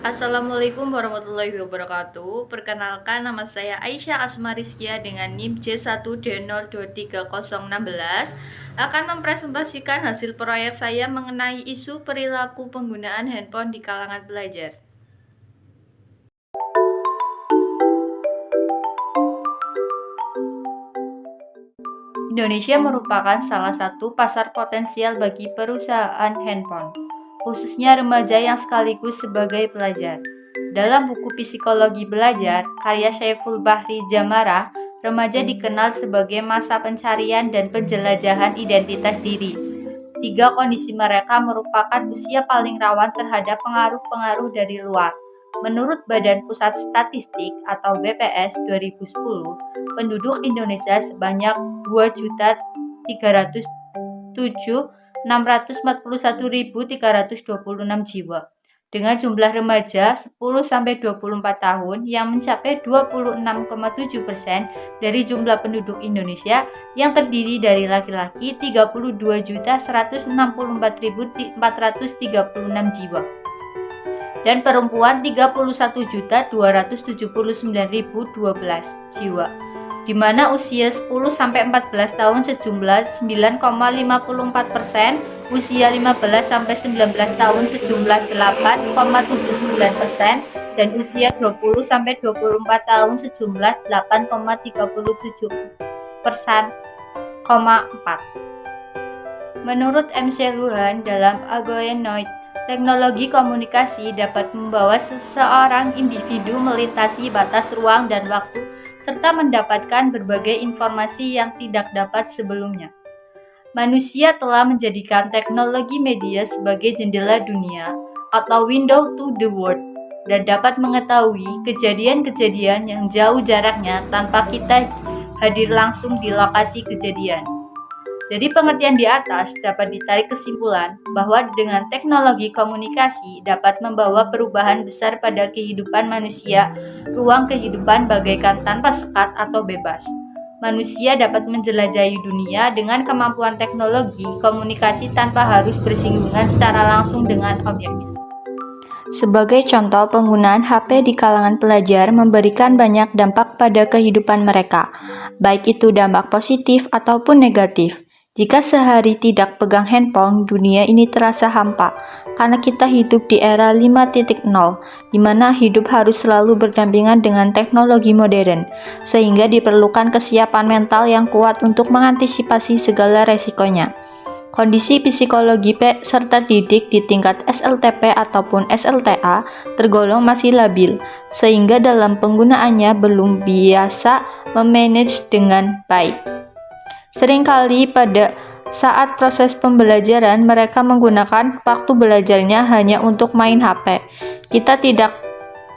Assalamualaikum warahmatullahi wabarakatuh. Perkenalkan, nama saya Aisyah Asma Rizkia dengan NIM J1D023016 akan mempresentasikan hasil proyek saya mengenai isu perilaku penggunaan handphone di kalangan pelajar. Indonesia merupakan salah satu pasar potensial bagi perusahaan handphone, khususnya remaja yang sekaligus sebagai pelajar. Dalam buku Psikologi Belajar, karya Syaiful Bahri Jamarah, remaja dikenal sebagai masa pencarian dan penjelajahan identitas diri. Tiga kondisi mereka merupakan usia paling rawan terhadap pengaruh-pengaruh dari luar. Menurut Badan Pusat Statistik atau BPS 2010, penduduk Indonesia sebanyak 2.307.641.326 jiwa, dengan jumlah remaja 10-24 tahun yang mencapai 26,7% dari jumlah penduduk Indonesia, yang terdiri dari laki-laki 32.164.436 jiwa dan perempuan 31.279.012 jiwa, di mana usia 10-14 tahun sejumlah 9,54%, usia 15-19 tahun sejumlah 8,79%, dan usia 20-24 tahun sejumlah 8,37%. Menurut MC Luhan dalam Agoenoid, teknologi komunikasi dapat membawa seseorang individu melintasi batas ruang dan waktu serta mendapatkan berbagai informasi yang tidak dapat sebelumnya. Manusia telah menjadikan teknologi media sebagai jendela dunia atau window to the world dan dapat mengetahui kejadian-kejadian yang jauh jaraknya tanpa kita hadir langsung di lokasi kejadian. Dari pengertian di atas dapat ditarik kesimpulan bahwa dengan teknologi komunikasi dapat membawa perubahan besar pada kehidupan manusia. Ruang kehidupan bagaikan tanpa sekat atau bebas. Manusia dapat menjelajahi dunia dengan kemampuan teknologi komunikasi tanpa harus bersinggungan secara langsung dengan objeknya. Sebagai contoh, penggunaan HP di kalangan pelajar memberikan banyak dampak pada kehidupan mereka, baik itu dampak positif ataupun negatif. Jika sehari tidak pegang handphone, dunia ini terasa hampa, karena kita hidup di era 5.0, di mana hidup harus selalu berdampingan dengan teknologi modern, sehingga diperlukan kesiapan mental yang kuat untuk mengantisipasi segala resikonya. Kondisi psikologi peserta didik di tingkat SLTP ataupun SLTA tergolong masih labil, sehingga dalam penggunaannya belum biasa memanage dengan baik. Seringkali pada saat proses pembelajaran mereka menggunakan waktu belajarnya hanya untuk main HP. Kita tidak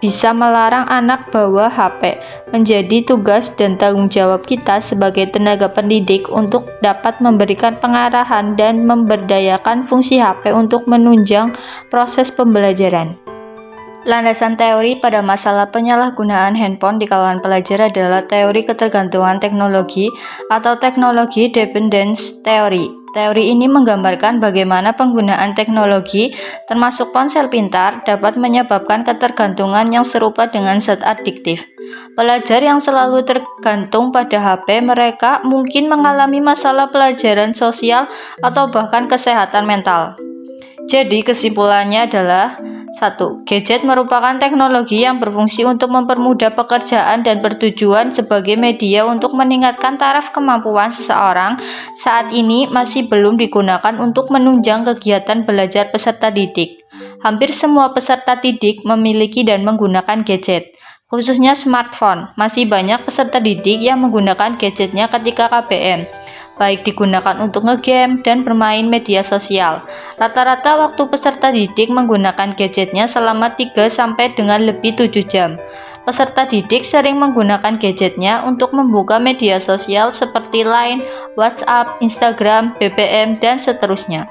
bisa melarang anak bawa HP. Menjadi tugas dan tanggung jawab kita sebagai tenaga pendidik untuk dapat memberikan pengarahan dan memberdayakan fungsi HP untuk menunjang proses pembelajaran. Landasan teori pada masalah penyalahgunaan handphone di kalangan pelajar adalah teori ketergantungan teknologi atau teknologi dependence theory. Teori ini menggambarkan bagaimana penggunaan teknologi, termasuk ponsel pintar, dapat menyebabkan ketergantungan yang serupa dengan zat adiktif. Pelajar yang selalu tergantung pada HP mereka mungkin mengalami masalah pelajaran sosial atau bahkan kesehatan mental. Jadi kesimpulannya adalah 1. Gadget merupakan teknologi yang berfungsi untuk mempermudah pekerjaan dan bertujuan sebagai media untuk meningkatkan taraf kemampuan seseorang. Saat ini masih belum digunakan untuk menunjang kegiatan belajar peserta didik. Hampir semua peserta didik memiliki dan menggunakan gadget, khususnya smartphone. Masih banyak peserta didik yang menggunakan gadgetnya ketika KBM, baik digunakan untuk nge-game dan bermain media sosial. Rata-rata waktu peserta didik menggunakan gadgetnya selama 3 sampai dengan lebih 7 jam. Peserta didik sering menggunakan gadgetnya untuk membuka media sosial seperti Line, WhatsApp, Instagram, BBM, dan seterusnya.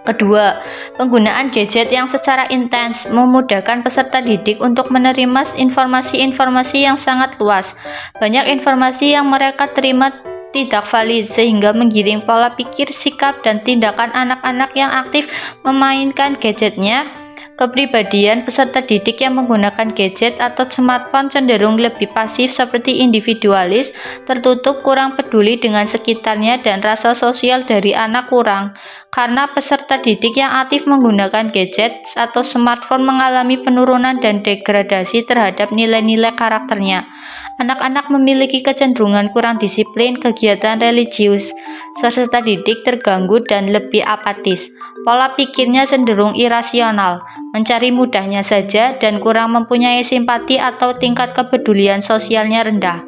Kedua, penggunaan gadget yang secara intens memudahkan peserta didik untuk menerima informasi-informasi yang sangat luas. Banyak informasi yang mereka terima tidak valid, sehingga menggiring pola pikir, sikap, dan tindakan anak-anak yang aktif memainkan gadgetnya Kepribadian peserta didik yang menggunakan gadget atau smartphone cenderung lebih pasif seperti individualis, tertutup, kurang peduli dengan sekitarnya, dan rasa sosial dari anak kurang. Karena peserta didik yang aktif menggunakan gadget atau smartphone mengalami penurunan dan degradasi terhadap nilai-nilai karakternya. Anak-anak memiliki kecenderungan kurang disiplin kegiatan religius. Peserta didik terganggu dan lebih apatis. Pola pikirnya cenderung irasional, mencari mudahnya saja, dan kurang mempunyai simpati atau tingkat kepedulian sosialnya rendah.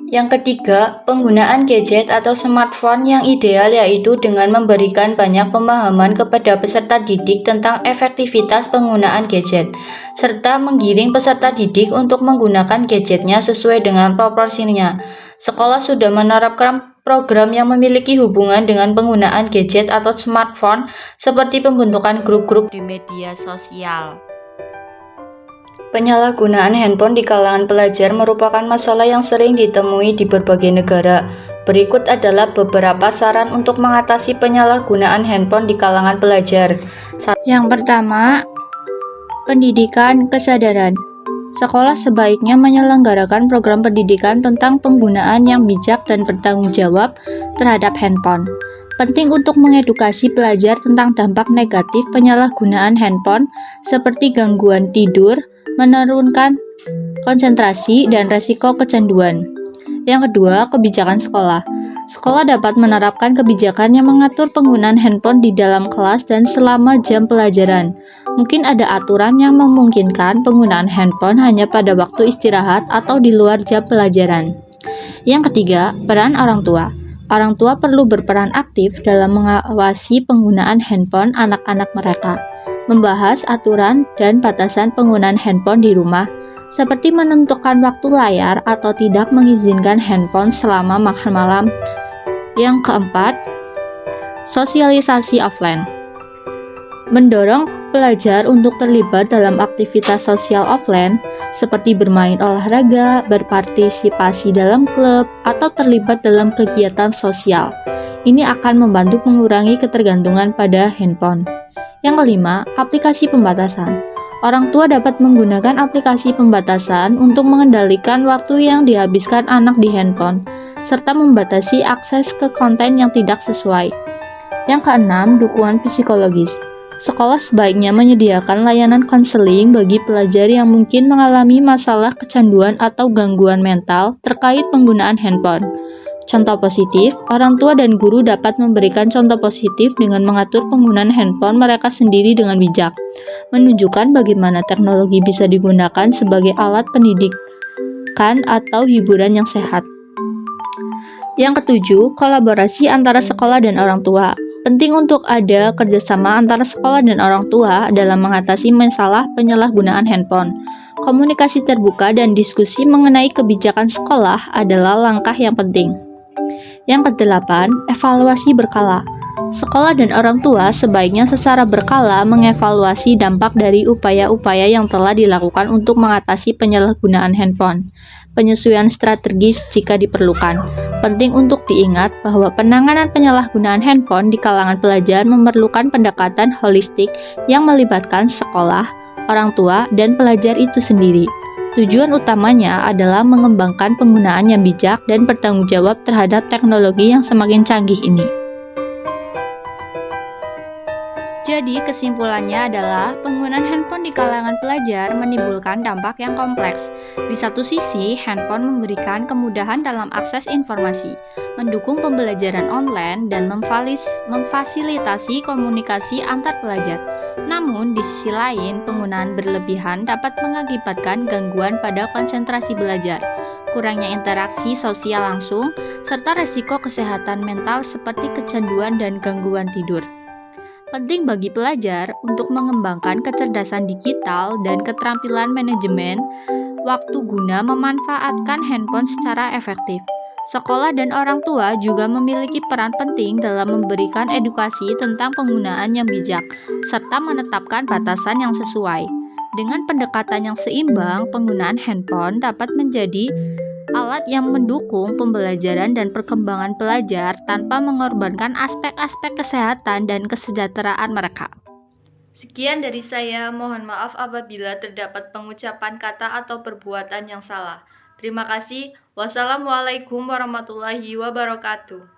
Yang ketiga, penggunaan gadget atau smartphone yang ideal yaitu dengan memberikan banyak pemahaman kepada peserta didik tentang efektivitas penggunaan gadget, serta menggiring peserta didik untuk menggunakan gadgetnya sesuai dengan proporsinya. Sekolah sudah menerapkan program yang memiliki hubungan dengan penggunaan gadget atau smartphone seperti pembentukan grup-grup di media sosial. Penyalahgunaan handphone di kalangan pelajar merupakan masalah yang sering ditemui di berbagai negara. Berikut adalah beberapa saran untuk mengatasi penyalahgunaan handphone di kalangan pelajar. Yang pertama, pendidikan kesadaran. Sekolah sebaiknya menyelenggarakan program pendidikan tentang penggunaan yang bijak dan bertanggung jawab terhadap handphone. Penting untuk mengedukasi pelajar tentang dampak negatif penyalahgunaan handphone seperti gangguan tidur, menurunkan konsentrasi, dan resiko kecanduan. Yang kedua, kebijakan sekolah. Sekolah dapat menerapkan kebijakan yang mengatur penggunaan handphone di dalam kelas dan selama jam pelajaran. Mungkin ada aturan yang memungkinkan penggunaan handphone hanya pada waktu istirahat atau di luar jam pelajaran. Yang ketiga, peran orang tua. Orang tua perlu berperan aktif dalam mengawasi penggunaan handphone anak-anak mereka. Membahas aturan dan batasan penggunaan handphone di rumah, seperti menentukan waktu layar atau tidak mengizinkan handphone selama makan malam. Yang keempat, sosialisasi offline. Mendorong pelajar untuk terlibat dalam aktivitas sosial offline, seperti bermain olahraga, berpartisipasi dalam klub, atau terlibat dalam kegiatan sosial. Ini akan membantu mengurangi ketergantungan pada handphone. Yang kelima, aplikasi pembatasan. Orang tua dapat menggunakan aplikasi pembatasan untuk mengendalikan waktu yang dihabiskan anak di handphone, serta membatasi akses ke konten yang tidak sesuai. Yang keenam, dukungan psikologis. Sekolah sebaiknya menyediakan layanan konseling bagi pelajar yang mungkin mengalami masalah kecanduan atau gangguan mental terkait penggunaan handphone. Contoh positif, orang tua dan guru dapat memberikan contoh positif dengan mengatur penggunaan handphone mereka sendiri dengan bijak, menunjukkan bagaimana teknologi bisa digunakan sebagai alat pendidikan atau hiburan yang sehat. Yang ketujuh, kolaborasi antara sekolah dan orang tua. Penting untuk ada kerjasama antara sekolah dan orang tua dalam mengatasi masalah penyalahgunaan handphone. Komunikasi terbuka dan diskusi mengenai kebijakan sekolah adalah langkah yang penting. Yang kedelapan, evaluasi berkala. Sekolah dan orang tua sebaiknya secara berkala mengevaluasi dampak dari upaya-upaya yang telah dilakukan untuk mengatasi penyalahgunaan handphone. Penyesuaian strategis jika diperlukan. Penting untuk diingat bahwa penanganan penyalahgunaan handphone di kalangan pelajar memerlukan pendekatan holistik yang melibatkan sekolah, orang tua, dan pelajar itu sendiri. Tujuan utamanya adalah mengembangkan penggunaan yang bijak dan bertanggung jawab terhadap teknologi yang semakin canggih ini. Jadi kesimpulannya adalah penggunaan handphone di kalangan pelajar menimbulkan dampak yang kompleks. Di satu sisi, handphone memberikan kemudahan dalam akses informasi, mendukung pembelajaran online, dan memfasilitasi komunikasi antar pelajar. Namun, di sisi lain, penggunaan berlebihan dapat mengakibatkan gangguan pada konsentrasi belajar, kurangnya interaksi sosial langsung, serta resiko kesehatan mental seperti kecanduan dan gangguan tidur. Penting bagi pelajar untuk mengembangkan kecerdasan digital dan keterampilan manajemen waktu guna memanfaatkan handphone secara efektif. Sekolah dan orang tua juga memiliki peran penting dalam memberikan edukasi tentang penggunaan yang bijak, serta menetapkan batasan yang sesuai. Dengan pendekatan yang seimbang, penggunaan handphone dapat menjadi alat yang mendukung pembelajaran dan perkembangan pelajar tanpa mengorbankan aspek-aspek kesehatan dan kesejahteraan mereka. Sekian dari saya, mohon maaf apabila terdapat pengucapan kata atau perbuatan yang salah. Terima kasih. Wassalamualaikum warahmatullahi wabarakatuh.